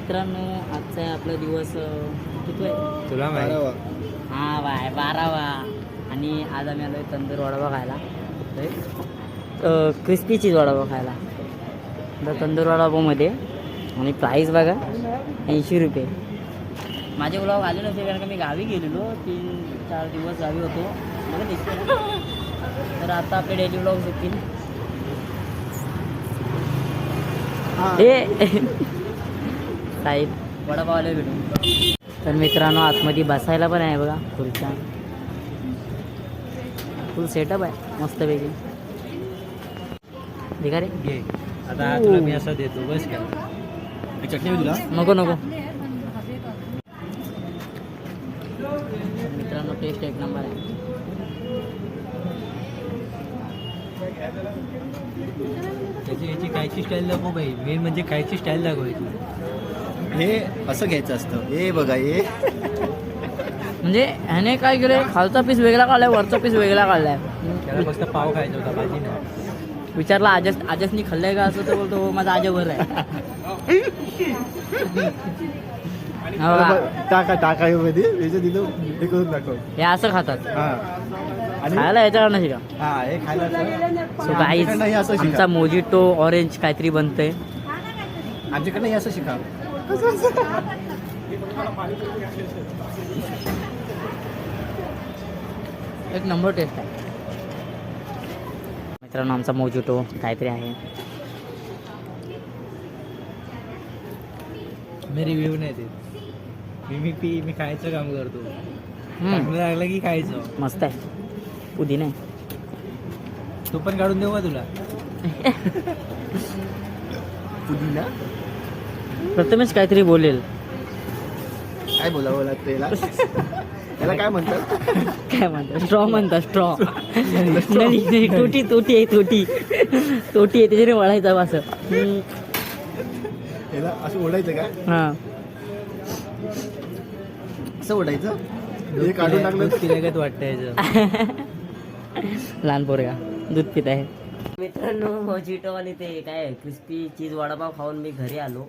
मित्रांनो, आजचा आहे आपला दिवस किती आहे तुला माहिती? हां बाय 12वा. आणि आज आम्ही आलो आहे तंदूर वडापाव खायला. क्रिस्पी चीज वडापाव खायला. तर तंदूर वडापावमध्ये आणि प्राईस बघा 80 रुपये. माझे व्लॉग आले नव्हते कारण का मी गावी गेलेलो 3-4 दिवस गावी होतो. मला दिसते ना. तर आता आपले डेली व्लॉग्स येतील. साहेब वडापावला भेटून. तर मित्रांनो, आतमध्ये बसायला पण आहे बघा खुर्च्या. फुल सेटअप आहे मस्तपैकी. ठीक आहे रे, घे आता तुला मी असं देतो, बस का चटणी तुला नको नको. मित्रांनो, टेस्ट एक नंबर आहे. याची खायची स्टाईल दाखव बाई. मेन म्हणजे खायची स्टाईल दाखवायची. हे असं घ्यायचं असतं. हे बघा, हे म्हणजे ह्याने काय केलं, खालचा पीस वेगळा काढलाय, वरचा पीस वेगळा काढलाय. त्याला फक्त पाव खायचा होता, भाजी नाही. विचारला आजसनी खाल्लंय का, असं तर बोलतो हो, माझा आजवर आहे. टाका मध्ये याच्या दिलं हे करून दाखव. हे असं खातात. हा आणि खायला याच्याकडनं शिका. हा हे खायला सो गाईज, आमच्याकडनं हे असं शिका. आमचा मोजिटो ऑरेंज काहीतरी बनतंय. आमच्याकडनं हे असं शिका. एक नंबर टेस्ट आहे मित्रांनो. आमचा मोजिटो काहीतरी आहे. मी रिव्ह्यू नाही देत. मी खायचं काम करतो. चांगलं लागलं की खायचं. मस्त आहे. पुदिना आहे. तू पण काढून देऊ का तुला? पुदिना प्रथमेश काहीतरी बोलेल. काय बोलावं लागतं याला? याला काय म्हणतात? काय म्हणतात? स्ट्रॉ म्हणतात. स्ट्रॉ नाही, तोटी आहे. तोटी आहे, त्याच्याने वळायचं असं. याला असं ओढायचं का? हां, असं ओढायचं. हे काढून टाकलं दूध पिल्यागत वाटतं याचं. लहान पोरगा दूध पित आहे. मित्रांनो, मोजिटो आणि ते काय क्रिस्पी चीज वडापाव खाऊन मी घरी आलो.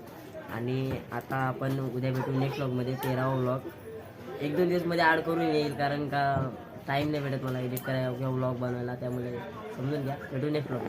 आणि आता आपण उद्या भेटू नेक्स्ट व्लॉगमध्ये. 13वा व्लॉग 1-2 दिवसमध्ये ॲड करून येईल, कारण का टाईम नाही भेटत मला एडिट करायला किंवा व्लॉग बनवायला. त्यामुळे समजून घ्या. भेटू नेक्स्ट व्लॉग.